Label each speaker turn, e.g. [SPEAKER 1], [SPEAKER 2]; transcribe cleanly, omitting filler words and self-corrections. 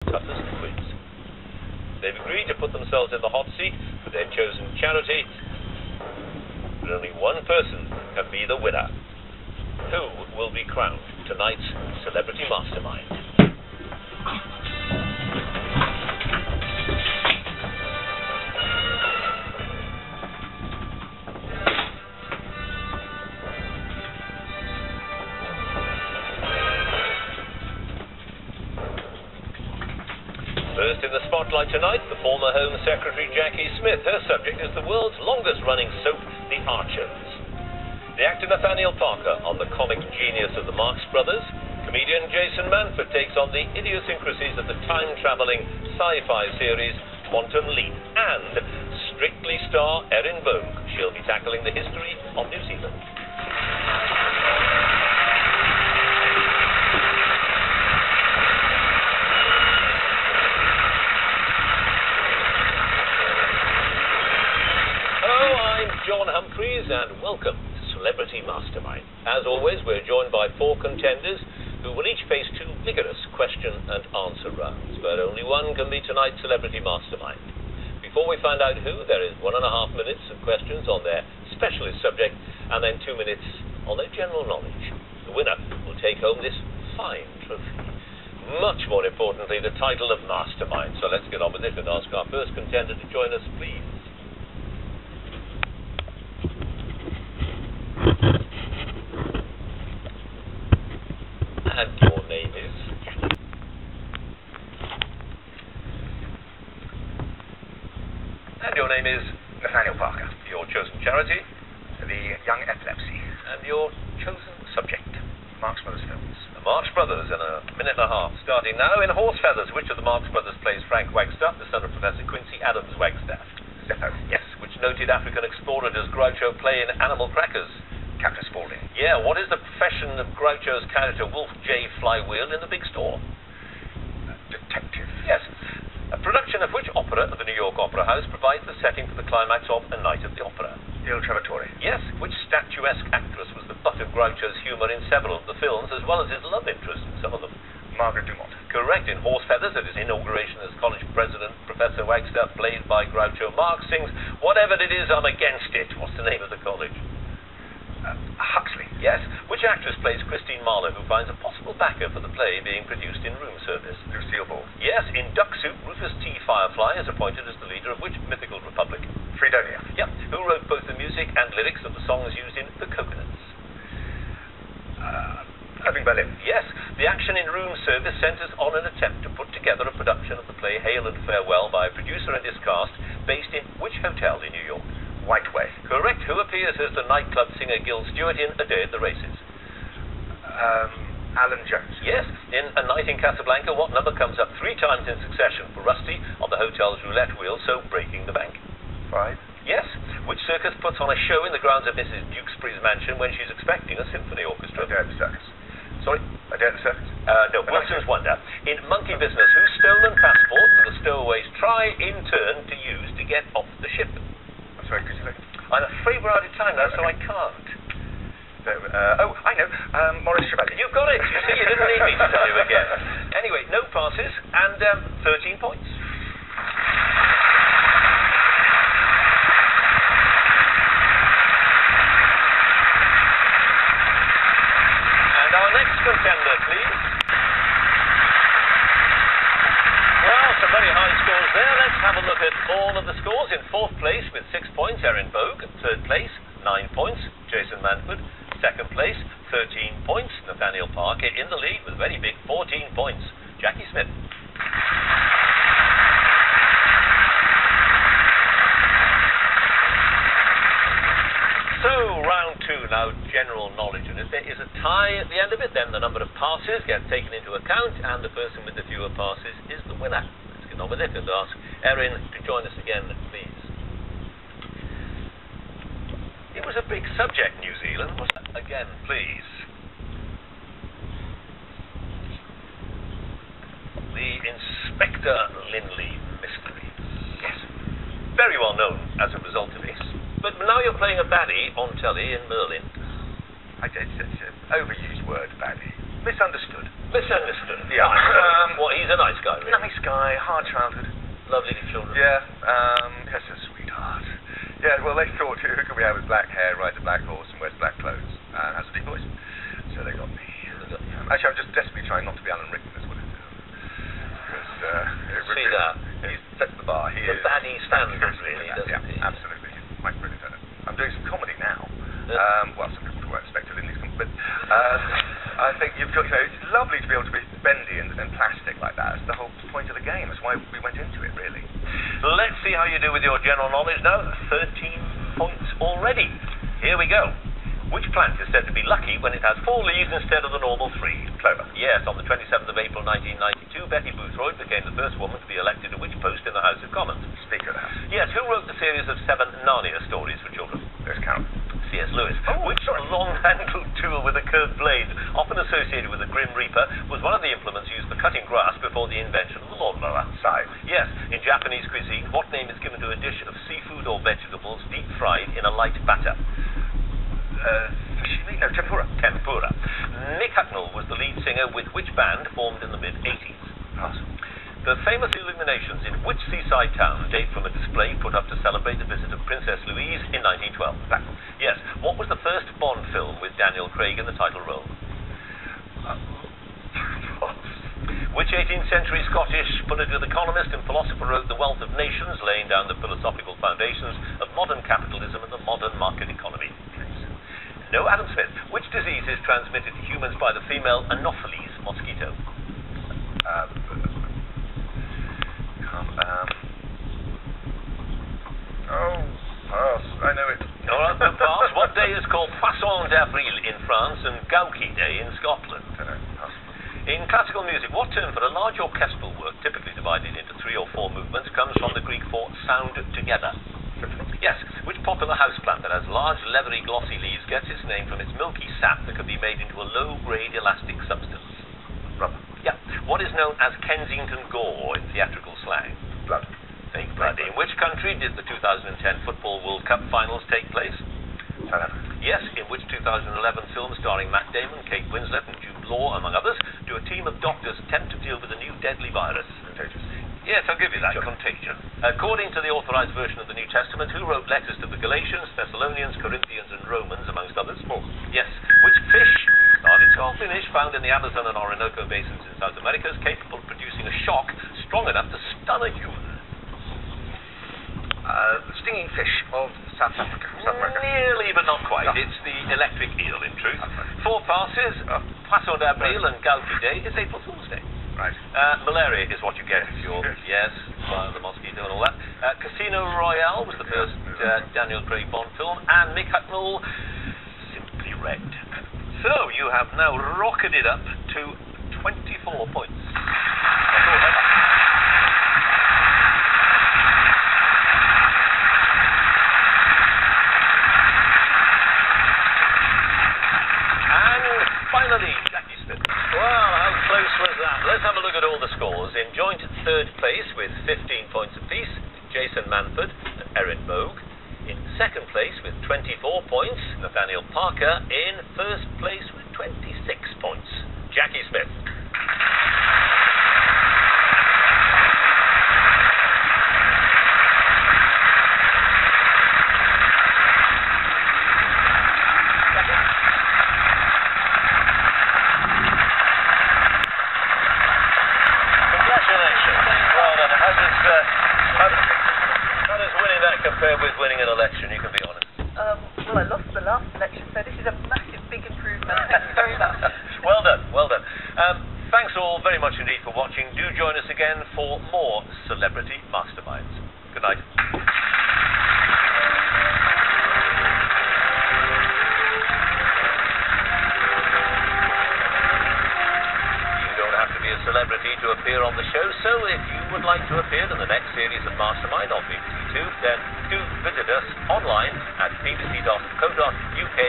[SPEAKER 1] toughest quiz. They've agreed to put themselves in the hot seat for their chosen charity, but only one person can be the winner. Who will be crowned tonight's Celebrity Mastermind? First in the spotlight tonight, the former Home Secretary Jackie Smith. Her subject is the world's longest-running soap, The Archers. The actor Nathaniel Parker on the comic genius of the Marx Brothers. Comedian Jason Manford takes on the idiosyncrasies of the time-traveling sci-fi series Quantum Leap. And Strictly star Erin Vogue. She'll be tackling the history of New Zealand. John Humphreys, and welcome to Celebrity Mastermind. As always, we're joined by 4 contenders who will each face 2 vigorous question and answer rounds, but only one can be tonight's Celebrity Mastermind. Before we find out who, there is 1.5 minutes of questions on their specialist subject and then 2 minutes on their general knowledge. The winner will take home this fine trophy. Much more importantly, the title of Mastermind. So let's get on with it and ask our first contender to join us, please. And your name is? And your name is?
[SPEAKER 2] Nathaniel Parker.
[SPEAKER 1] Your chosen charity?
[SPEAKER 2] The Young Epilepsy.
[SPEAKER 1] And your chosen subject?
[SPEAKER 2] Marx Brothers films.
[SPEAKER 1] The Marx Brothers in a minute and a half. Starting now in Horse Feathers. Which of the Marx Brothers plays Frank Wagstaff, the son of Professor Quincy Adams Wagstaff?
[SPEAKER 2] Zeppo.
[SPEAKER 1] Yes. Which noted African explorer does Groucho play in Animal Crackers?
[SPEAKER 2] Captain Spaulding.
[SPEAKER 1] Yeah, what is the profession of Groucho's character Wolf J. Flywheel in The Big Store?
[SPEAKER 2] Detective.
[SPEAKER 1] Yes. A production of which opera of the New York Opera House provides the setting for the climax of A Night at the Opera?
[SPEAKER 2] Il Trovatore.
[SPEAKER 1] Yes. Which statuesque actress was the butt of Groucho's humour in several of the films, as well as his love interest in some of them?
[SPEAKER 2] Margaret Dumont.
[SPEAKER 1] Correct. In Horse Feathers, at his inauguration as college president, Professor Wagstaff, played by Groucho Marx, sings, "Whatever it is, I'm against it." What's the name of the college?
[SPEAKER 2] Huxley.
[SPEAKER 1] Yes. Which actress plays Christine Marlowe, who finds a possible backer for the play being produced in room service?
[SPEAKER 2] Lucille Ball.
[SPEAKER 1] Yes. In Duck Soup, Rufus T. Firefly is appointed as the leader of which mythical republic?
[SPEAKER 2] Fredonia.
[SPEAKER 1] Yep. Who wrote both the music and lyrics of the songs used in The Coconuts?
[SPEAKER 2] Irving Berlin.
[SPEAKER 1] Yes. The action in room service centres on an attempt to put together a production of the play Hail and Farewell by a producer and his cast based in which hotel in New York?
[SPEAKER 2] White Way.
[SPEAKER 1] Correct. Who appears as the nightclub singer Gil Stewart in A Day at the Races?
[SPEAKER 2] Alan Jones.
[SPEAKER 1] Yes. In A Night in Casablanca, what number comes up 3 times in succession for Rusty on the hotel's roulette wheel, so breaking the bank?
[SPEAKER 2] 5.
[SPEAKER 1] Yes. Which circus puts on a show in the grounds of Mrs. Dukesbury's mansion when she's expecting a symphony orchestra?
[SPEAKER 2] A Day at the Circus.
[SPEAKER 1] Sorry?
[SPEAKER 2] A Day at the Circus.
[SPEAKER 1] No, Wilson's Wonder. In Monkey Business, whose stolen passport do the stowaways try in turn to use to get off the ship?
[SPEAKER 2] I'm sorry, could you say?
[SPEAKER 1] I'm afraid we're out of time now, so I can't.
[SPEAKER 2] I know. Maurice Chevalier.
[SPEAKER 1] You've got it. You see, you didn't need me to tell you again. Anyway, no passes and 13 points. And our next contender, please. Well, some very high scores there. Let's have a look at all of the scores. In 4th place with 6 points, Erin Vogue. 3rd place, 9 points, Jason Manford. 2nd place, 13 points, Nathaniel Parker. In the lead with a very big 14 points, Jackie Smith. So, round 2, now general knowledge. And if there is a tie at the end of it, then the number of passes gets taken into account, and the person with the fewer passes is the winner. Let's get on with it and ask Erin to join us again, please. It was a big subject, New Zealand, wasn't it? Again, please. The Inspector Linley mystery. Yes. Very well known as a result of this. But now you're playing a baddie on telly in Merlin.
[SPEAKER 2] Overused word, baddie. Misunderstood.
[SPEAKER 1] Misunderstood.
[SPEAKER 2] Yeah.
[SPEAKER 1] Well, he's a nice guy, really.
[SPEAKER 2] Nice guy, hard childhood.
[SPEAKER 1] Lovely children.
[SPEAKER 2] Yeah, yes, a sweetheart. Yeah, well, they thought, who could we have with black hair, rides a black horse, and wears black clothes, and has a deep voice? So they got me. Actually, I'm just desperately trying not to be Alan Rickman, is what it is. Because,
[SPEAKER 1] See that?
[SPEAKER 2] He sets the bar. He
[SPEAKER 1] the
[SPEAKER 2] is.
[SPEAKER 1] baddie standard, really, doesn't
[SPEAKER 2] Yeah,
[SPEAKER 1] he?
[SPEAKER 2] absolutely. Mike Brilliant. I'm doing some comedy now. Well, some people weren't expected in these, but I think you've got, it's lovely to be able to be bendy and plastic like that. It's the whole point of the game. That's why we went into it, really.
[SPEAKER 1] Let's see how you do with your general knowledge now. 13 points already. Here we go. Which plant is said to be lucky when it has 4 leaves instead of the normal 3?
[SPEAKER 2] Clover.
[SPEAKER 1] Yes, on the 27th of April 1992, Betty Boothroyd became the first woman to be elected to which post in the House of Commons?
[SPEAKER 2] Speaker of the House.
[SPEAKER 1] Yes, who wrote the series of 7 Narnia stories for children?
[SPEAKER 2] There's Carol.
[SPEAKER 1] C.S. Lewis.
[SPEAKER 2] Oh,
[SPEAKER 1] which
[SPEAKER 2] sorry.
[SPEAKER 1] long-handled tool with a curved blade, often associated with the Grim Reaper, was one of the implements used for cutting grass before the invention of the lawnmower?
[SPEAKER 2] Scythe.
[SPEAKER 1] Yes, in Japanese cuisine, what name is given to a dish of seafood or vegetables deep fried in a light batter?
[SPEAKER 2] Sashimi? No, tempura.
[SPEAKER 1] Tempura. Nick Hucknall was the lead singer with which band formed in the mid-80s?
[SPEAKER 2] Pass.
[SPEAKER 1] The famous illuminations in which seaside town date from a display put up to celebrate the visit of Princess Louise in 1912?
[SPEAKER 2] Black.
[SPEAKER 1] Yes. What was the first Bond film with Daniel Craig in the title role? Which 18th century Scottish political economist and philosopher wrote The Wealth of Nations, laying down the philosophical foundations of modern capitalism and the modern market economy? No, Adam Smith. Which disease is transmitted to humans by the female Anopheles mosquito?
[SPEAKER 2] I know it.
[SPEAKER 1] All right, then pass. What day is called Poisson d'Avril in France and Gauki Day in Scotland?
[SPEAKER 2] Pass.
[SPEAKER 1] In classical music, what term for a large orchestral work, typically divided into 3 or 4 movements, comes from the Greek for sound together? Yes. Which popular houseplant that has large, leathery, glossy leaves gets its name from its milky sap that can be made into a low-grade elastic substance?
[SPEAKER 2] Rubber.
[SPEAKER 1] Yeah. What is known as Kensington gore in theatrical slang?
[SPEAKER 2] Blood.
[SPEAKER 1] Fake blood. In which country did the 2010 Football World Cup finals take place?
[SPEAKER 2] South Africa.
[SPEAKER 1] Yes. In which 2011 film starring Matt Damon, Kate Winslet and Jude Law, among others, do a team of doctors attempt to deal with a new deadly virus?
[SPEAKER 2] Contagious.
[SPEAKER 1] Yes, I'll give you that.
[SPEAKER 2] Sure.
[SPEAKER 1] Contagion. According to the authorized version of the New Testament, who wrote letters to the Galatians, Thessalonians, Corinthians and Romans, amongst others? Paul. Yes. Which fish, finish found in the Amazon and Orinoco basins in South America, is capable of producing a shock strong enough to stun a human?
[SPEAKER 2] The stinging fish of South Africa. South America.
[SPEAKER 1] Nearly, but not quite.
[SPEAKER 2] No.
[SPEAKER 1] It's the electric eel, in truth.
[SPEAKER 2] Okay.
[SPEAKER 1] 4 passes, Poisson d'Avril and Gauki Day is April Fool's Day.
[SPEAKER 2] Right.
[SPEAKER 1] Malaria is what you get if you're,
[SPEAKER 2] Yes.
[SPEAKER 1] the mosquito and all that. Casino Royale was the first Daniel Craig Bond film, and Mick Hucknall, Simply Red. So, you have now rocketed up to 24 points. Finally, Jackie Smith. Well, how close was that? Let's have a look at all the scores. In joint 3rd place with 15 points apiece, Jason Manford and Erin Bogue. In 2nd place with 24 points, Nathaniel Parker. In 1st place with 26 points, Jackie Smith. Compared with winning an election, you can be honest.
[SPEAKER 3] Well, I lost the last election, so this is a massive, big improvement. Thank you very much.
[SPEAKER 1] Well done, well done. Thanks all very much indeed for watching. Do join us again for more Celebrity Masterminds. Good night. You don't have to be a celebrity to appear on the show, so if you would like to appear in the next series of Mastermind on BBC Two, then do visit us online at bbc.co.uk